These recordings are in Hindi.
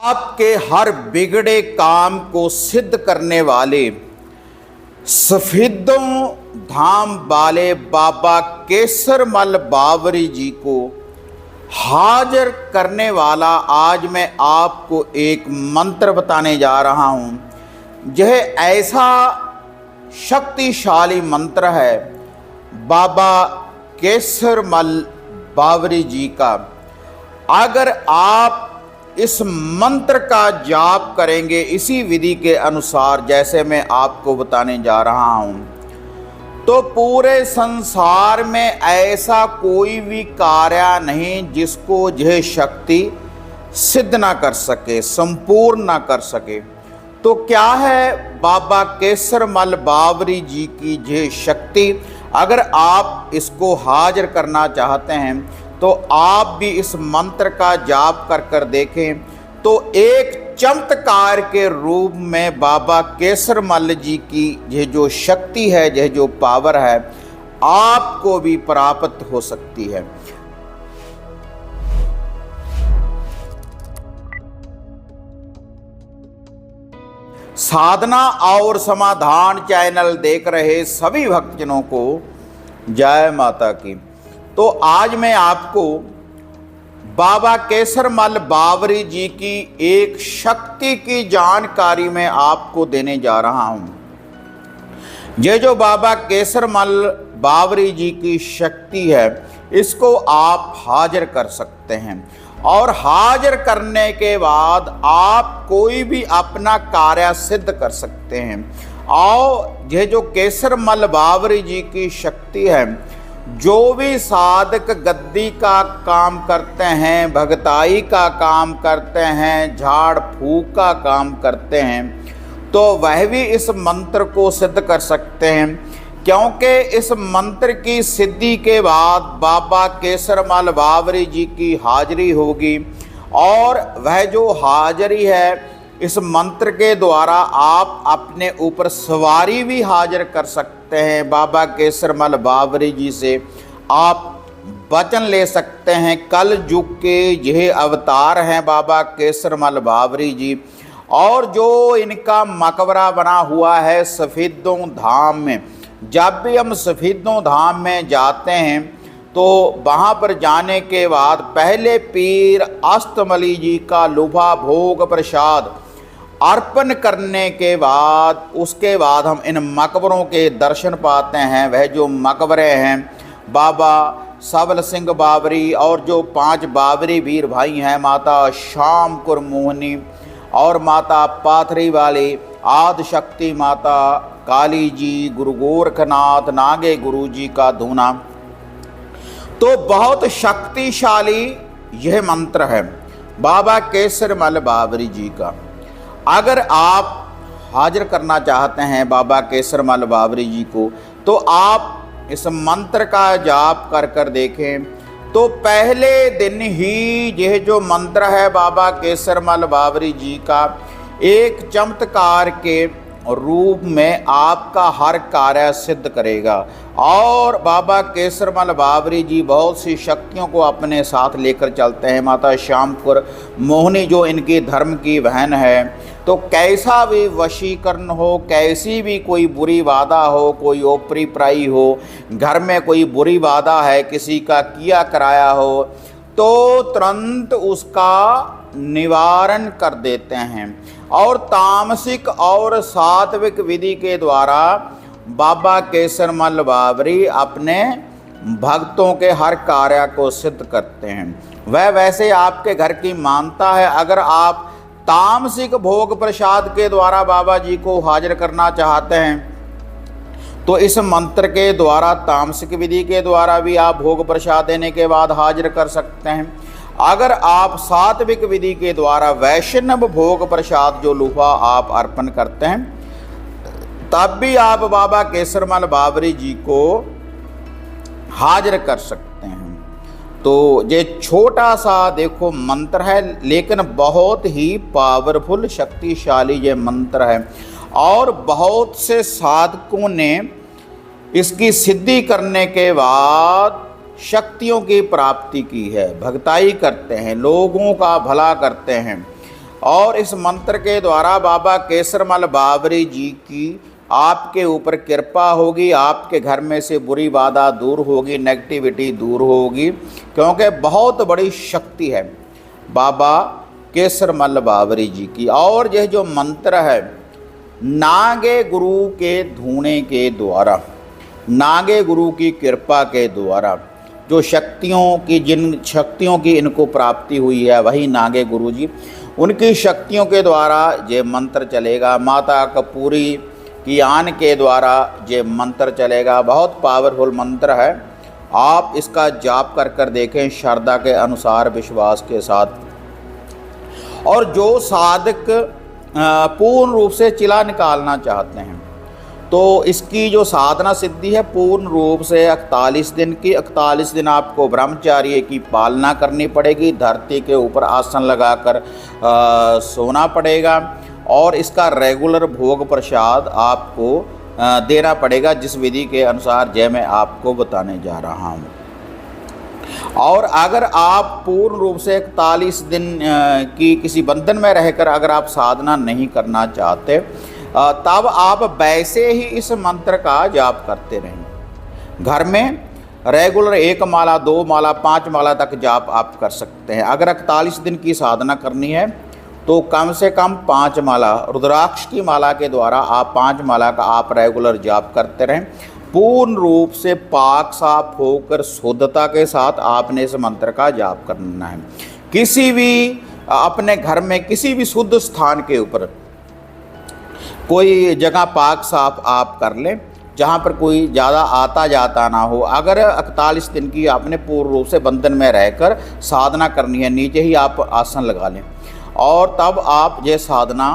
आपके हर बिगड़े काम को सिद्ध करने वाले सफेदों धाम वाले बाबा केसरमल बावरी जी को हाजिर करने वाला आज मैं आपको एक मंत्र बताने जा रहा हूँ। यह ऐसा शक्तिशाली मंत्र है बाबा केसरमल बावरी जी का। अगर आप इस मंत्र का जाप करेंगे इसी विधि के अनुसार जैसे मैं आपको बताने जा रहा हूं, तो पूरे संसार में ऐसा कोई भी कार्य नहीं जिसको यह शक्ति सिद्ध ना कर सके, संपूर्ण ना कर सके। तो क्या है बाबा केसरमल बावरी जी की यह शक्ति? अगर आप इसको हाजिर करना चाहते हैं तो आप भी इस मंत्र का जाप कर देखें, तो एक चमत्कार के रूप में बाबा केसरमल जी की यह जो शक्ति है, यह जो पावर है, आपको भी प्राप्त हो सकती है। साधना और समाधान चैनल देख रहे सभी भक्तजनों को जय माता की। तो आज मैं आपको बाबा केसरमल बावरी जी की एक शक्ति की जानकारी मैं आपको देने जा रहा हूं। ये जो बाबा केसरमल बावरी जी की शक्ति है, इसको आप हाजिर कर सकते हैं और हाजिर करने के बाद आप कोई भी अपना कार्य सिद्ध कर सकते हैं। और ये जो केसरमल बावरी जी की शक्ति है, जो भी साधक गद्दी का काम करते हैं, भगताई का काम करते हैं, झाड़ फूक का काम करते हैं, तो वह भी इस मंत्र को सिद्ध कर सकते हैं, क्योंकि इस मंत्र की सिद्धि के बाद बाबा केसरमल बावरी जी की हाजिरी होगी। और वह जो हाजिरी है, इस मंत्र के द्वारा आप अपने ऊपर सवारी भी हाजिर कर सकते हैं। बाबा केसरमल बावरी जी से आप वचन ले सकते हैं। कल युग के यह अवतार हैं बाबा केसरमल बावरी जी, और जो इनका मकबरा बना हुआ है सफेदों धाम में। जब भी हम सफेदों धाम में जाते हैं तो वहाँ पर जाने के बाद पहले पीर अष्टमली जी का लुभा भोग प्रसाद अर्पण करने के बाद उसके बाद हम इन मकबरों के दर्शन पाते हैं। वह जो मकबरे हैं बाबा सबल सिंह बावरी और जो 5 बावरी वीर भाई हैं, माता श्याम कुर मोहनी और माता पाथरी वाली आदिशक्ति माता काली जी, गुरु गोरखनाथ, नागे गुरु जी का धूना। तो बहुत शक्तिशाली यह मंत्र है बाबा केसरमल बावरी जी का। अगर आप हाजिर करना चाहते हैं बाबा केसरमल बावरी जी को, तो आप इस मंत्र का जाप कर देखें। तो पहले दिन ही यह जो मंत्र है बाबा केसरमल बावरी जी का एक चमत्कार के रूप में आपका हर कार्य सिद्ध करेगा। और बाबा केसरमल बावरी जी बहुत सी शक्तियों को अपने साथ लेकर चलते हैं। माता श्यामपुर मोहनी जो इनकी धर्म की बहन है, तो कैसा भी वशीकरण हो, कैसी भी कोई बुरी बाधा हो, कोई ओपरी पराई हो, घर में कोई बुरी बाधा है, किसी का किया कराया हो, तो तुरंत उसका निवारण कर देते हैं। और तामसिक और सात्विक विधि के द्वारा बाबा केसरमल बावरी अपने भक्तों के हर कार्य को सिद्ध करते हैं। वह वैसे आपके घर की मानता है। अगर आप तामसिक भोग प्रसाद के द्वारा बाबा जी को हाजिर करना चाहते हैं, तो इस मंत्र के द्वारा तामसिक विधि के द्वारा भी आप भोग प्रसाद देने के बाद हाजिर कर सकते हैं। अगर आप सात्विक विधि के द्वारा वैष्णव भोग प्रसाद जो लुफा आप अर्पण करते हैं, तब भी आप बाबा केसरमल बावरी जी को हाजिर कर सकते हैं। तो ये छोटा सा देखो मंत्र है, लेकिन बहुत ही पावरफुल शक्तिशाली ये मंत्र है। और बहुत से साधकों ने इसकी सिद्धि करने के बाद शक्तियों की प्राप्ति की है। भक्ताई करते हैं, लोगों का भला करते हैं। और इस मंत्र के द्वारा बाबा केसरमल बावरी जी की आपके ऊपर कृपा होगी, आपके घर में से बुरी बाधा दूर होगी, नेगेटिविटी दूर होगी, क्योंकि बहुत बड़ी शक्ति है बाबा केसरमल बावरी जी की। और यह जो मंत्र है नागे गुरु के धूने के द्वारा, नागे गुरु की कृपा के द्वारा जो शक्तियों की, जिन शक्तियों की इनको प्राप्ति हुई है वही नागे गुरु जी, उनकी शक्तियों के द्वारा ये मंत्र चलेगा। माता कपूरी की आन के द्वारा ये मंत्र चलेगा। बहुत पावरफुल मंत्र है, आप इसका जाप कर कर देखें श्रद्धा के अनुसार, विश्वास के साथ। और जो साधक पूर्ण रूप से चिला निकालना चाहते हैं तो इसकी जो साधना सिद्धि है पूर्ण रूप से 41 दिन की, 41 दिन आपको ब्रह्मचार्य की पालना करनी पड़ेगी, धरती के ऊपर आसन लगाकर सोना पड़ेगा और इसका रेगुलर भोग प्रसाद आपको देना पड़ेगा, जिस विधि के अनुसार जय मैं आपको बताने जा रहा हूँ। और अगर आप पूर्ण रूप से 41 दिन की किसी बंधन में रहकर अगर आप साधना नहीं करना चाहते, तब आप वैसे ही इस मंत्र का जाप करते रहें। घर में रेगुलर 1 माला, 2 माला, 5 माला तक जाप आप कर सकते हैं। अगर 41 दिन की साधना करनी है तो कम से कम 5 माला रुद्राक्ष की माला के द्वारा आप 5 माला का आप रेगुलर जाप करते रहें। पूर्ण रूप से पाक साफ होकर शुद्धता के साथ आपने इस मंत्र का जाप करना है। किसी भी अपने घर में किसी भी शुद्ध स्थान के ऊपर कोई जगह पाक साफ आप कर लें जहाँ पर कोई ज़्यादा आता जाता ना हो। अगर 41 दिन की आपने पूर्ण रूप से बंधन में रहकर साधना करनी है, नीचे ही आप आसन लगा लें और तब आप ये साधना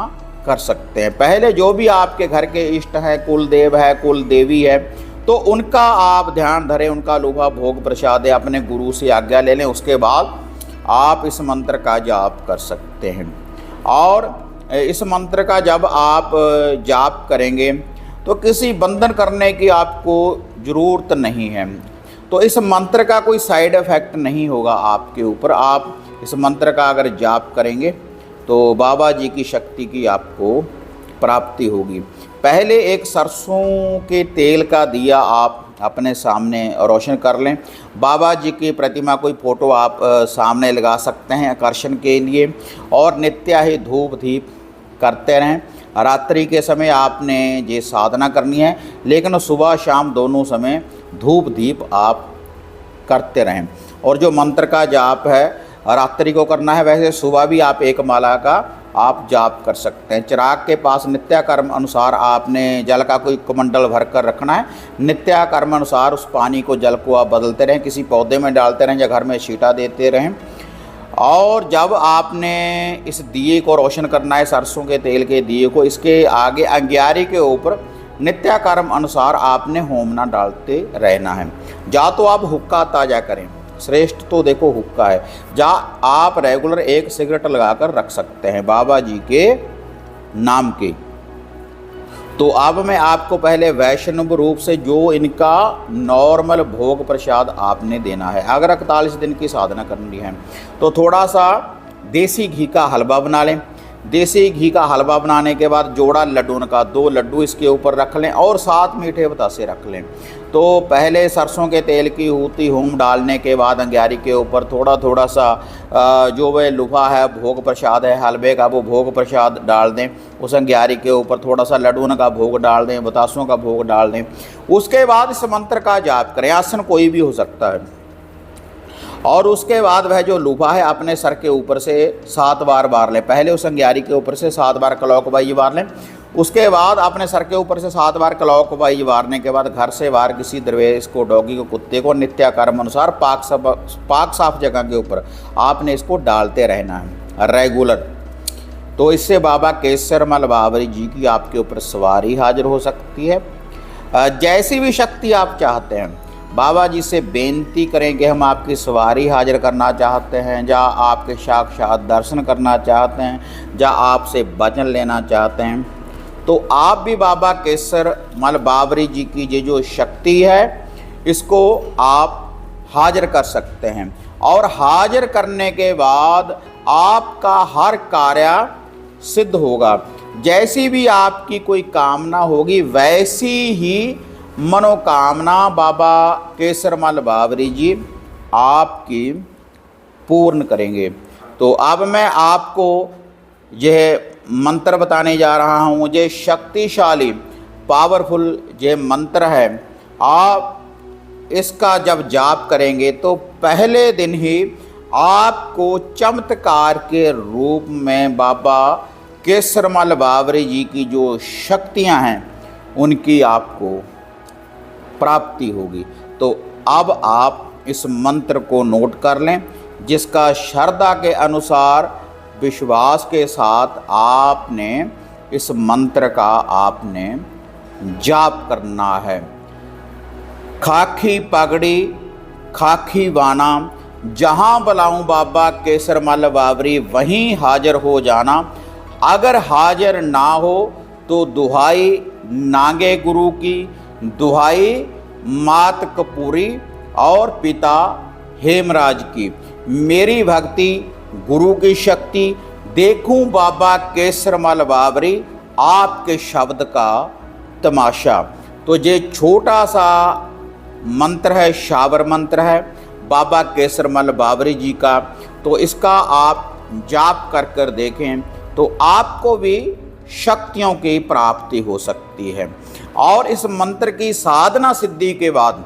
कर सकते हैं। पहले जो भी आपके घर के इष्ट हैं, कुल देव है, कुल देवी है, तो उनका आप ध्यान धरें, उनका लोभा भोग प्रसाद है, अपने गुरु से आज्ञा ले लें। उसके बाद आप इस मंत्र का जाप कर सकते हैं। और इस मंत्र का जब आप जाप करेंगे तो किसी बंधन करने की आपको ज़रूरत नहीं है। तो इस मंत्र का कोई साइड इफ़ेक्ट नहीं होगा आपके ऊपर। आप इस मंत्र का अगर जाप करेंगे तो बाबा जी की शक्ति की आपको प्राप्ति होगी। पहले एक सरसों के तेल का दिया आप अपने सामने रोशन कर लें। बाबा जी की प्रतिमा, कोई फ़ोटो आप सामने लगा सकते हैं आकर्षण के लिए, और नित्य ही धूप दीप करते रहें। रात्रि के समय आपने ये साधना करनी है, लेकिन सुबह शाम दोनों समय धूप दीप आप करते रहें। और जो मंत्र का जाप है रात्रि को करना है, वैसे सुबह भी आप 1 माला का आप जाप कर सकते हैं। चिराग के पास नित्य कर्म अनुसार आपने जल का कोई कमंडल भर कर रखना है। नित्य कर्म अनुसार उस पानी को, जल को आप बदलते रहें, किसी पौधे में डालते रहें या घर में छींटा देते रहें। और जब आपने इस दिए को रोशन करना है, सरसों के तेल के दिए को, इसके आगे अंगियारी के ऊपर नित्य कर्म अनुसार आपने होमना डालते रहना है। या तो आप हुक्का ताज़ा करें, श्रेष्ठ तो देखो हुक्का है, जहाँ आप रेगुलर 1 सिगरेट लगाकर रख सकते हैं बाबा जी के नाम के। तो अब मैं आपको पहले वैष्णव रूप से जो इनका नॉर्मल भोग प्रसाद आपने देना है। अगर 41 दिन की साधना करनी है तो थोड़ा सा देसी घी का हलवा बना लें। देसी घी का हलवा बनाने के बाद जोड़ा लड्डू का 2 लड्डू इसके ऊपर रख लें और 7 मीठे बतासे रख लें। तो पहले सरसों के तेल की हूती होम डालने के बाद अंगियारी के ऊपर थोड़ा थोड़ा सा जो वह लुफा है भोग प्रसाद है हलवे का, वो भोग प्रसाद डाल दें। उस अंगियारी के ऊपर थोड़ा सा लड्डू का भोग डाल दें, बतासों का भोग डाल दें। उसके बाद इस मंत्र का जाप करें। आसन कोई भी हो सकता है। और उसके बाद वह जो लूफा है अपने सर के ऊपर से 7 बार वार लें। पहले उस अंगियारी के ऊपर से 7 बार क्लॉकवाइज वार लें। उसके बाद अपने सर के ऊपर से 7 बार क्लॉकवाइज वारने के बाद घर से बाहर किसी दरवेश को, डॉगी को, कुत्ते को नित्य कर्म अनुसार पाक साफ जगह के ऊपर आपने इसको डालते रहना है रेगुलर। तो इससे बाबा केसरमल बावरी जी की आपके ऊपर सवारी हाजिर हो सकती है। जैसी भी शक्ति आप चाहते हैं बाबा जी से बेनती करें कि हम आपकी सवारी हाजिर करना चाहते हैं, या आपके साक्षात दर्शन करना चाहते हैं, या आपसे वचन लेना चाहते हैं, तो आप भी बाबा केसरमल बावरी जी की ये जो शक्ति है इसको आप हाजिर कर सकते हैं। और हाजिर करने के बाद आपका हर कार्य सिद्ध होगा। जैसी भी आपकी कोई कामना होगी वैसी ही मनोकामना बाबा केसरमल बावरी जी आपकी पूर्ण करेंगे। तो अब मैं आपको यह मंत्र बताने जा रहा हूँ। ये शक्तिशाली पावरफुल ये मंत्र है। आप इसका जब जाप करेंगे तो पहले दिन ही आपको चमत्कार के रूप में बाबा केसरमल बावरी जी की जो शक्तियां हैं उनकी आपको प्राप्ति होगी। तो अब आप इस मंत्र को नोट कर लें, जिसका श्रद्धा के अनुसार विश्वास के साथ आपने इस मंत्र का आपने जाप करना है। खाकी पगड़ी खाकी बाना, जहाँ बुलाऊं बाबा केसरमल बावरी वहीं हाजिर हो जाना। अगर हाजिर ना हो तो दुहाई नागे गुरु की, दुहाई मात कपूरी और पिता हेमराज की। मेरी भक्ति गुरु की शक्ति, देखूं बाबा केसरमल बावरी आपके शब्द का तमाशा। तो ये छोटा सा मंत्र है, शावर मंत्र है बाबा केसरमल बावरी जी का। तो इसका आप जाप कर कर देखें तो आपको भी शक्तियों की प्राप्ति हो सकती है। और इस मंत्र की साधना सिद्धि के बाद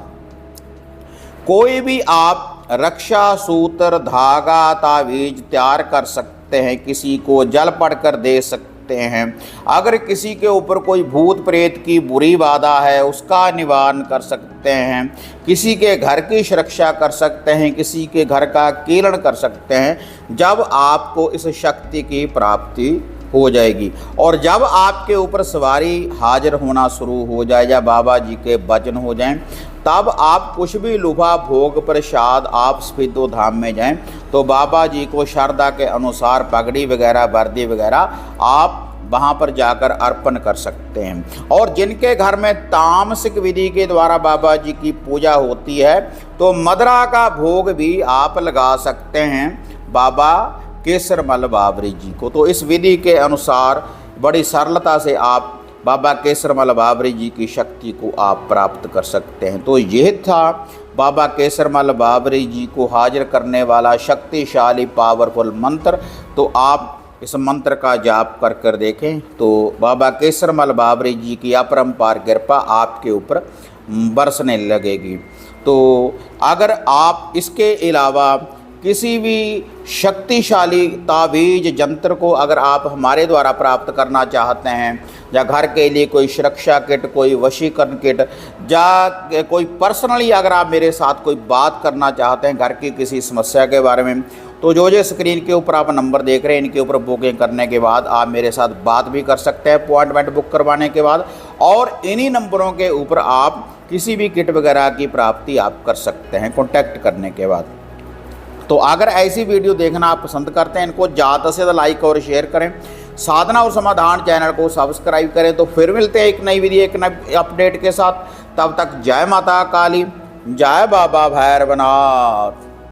कोई भी आप रक्षा सूत्र धागा तावीज तैयार कर सकते हैं, किसी को जल पढ़कर दे सकते हैं। अगर किसी के ऊपर कोई भूत प्रेत की बुरी बाधा है उसका निवारण कर सकते हैं, किसी के घर की सुरक्षा कर सकते हैं, किसी के घर का कीर्ण कर सकते हैं। जब आपको इस शक्ति की प्राप्ति हो जाएगी और जब आपके ऊपर सवारी हाजिर होना शुरू हो जाए या बाबा जी के वचन हो जाएं, तब आप कुछ भी लुभा भोग प्रसाद आप स्पीदो धाम में जाएं तो बाबा जी को श्रद्धा के अनुसार पगड़ी वगैरह वर्दी वगैरह आप वहाँ पर जाकर अर्पण कर सकते हैं। और जिनके घर में तामसिक विधि के द्वारा बाबा जी की पूजा होती है तो मदरा का भोग भी आप लगा सकते हैं बाबा केसरमल बावरी जी को। तो इस विधि के अनुसार बड़ी सरलता से आप बाबा केसरमल बावरी जी की शक्ति को आप प्राप्त कर सकते हैं। तो यह था बाबा केसरमल बावरी जी को हाजिर करने वाला शक्तिशाली पावरफुल मंत्र। तो आप इस मंत्र का जाप कर कर देखें तो बाबा केसरमल बावरी जी की अपरंपार कृपा आपके ऊपर बरसने लगेगी। तो अगर आप इसके अलावा किसी भी शक्तिशाली तावीज यंत्र को अगर आप हमारे द्वारा प्राप्त करना चाहते हैं, या घर के लिए कोई सुरक्षा किट, कोई वशीकरण किट, या कोई पर्सनली अगर आप मेरे साथ कोई बात करना चाहते हैं घर की किसी समस्या के बारे में, तो जो स्क्रीन के ऊपर आप नंबर देख रहे हैं इनके ऊपर बुकिंग करने के बाद आप मेरे साथ बात भी कर सकते हैं अपॉइंटमेंट बुक करवाने के बाद। और इन्हीं नंबरों के ऊपर आप किसी भी किट वगैरह की प्राप्ति आप कर सकते हैं कॉन्टैक्ट करने के बाद। तो अगर ऐसी वीडियो देखना आप पसंद करते हैं, इनको ज़्यादा से ज़्यादा लाइक और शेयर करें, साधना और समाधान चैनल को सब्सक्राइब करें। तो फिर मिलते हैं एक नई वीडियो एक नई अपडेट के साथ। तब तक जय माता काली, जय बाबा भैरवनाथ।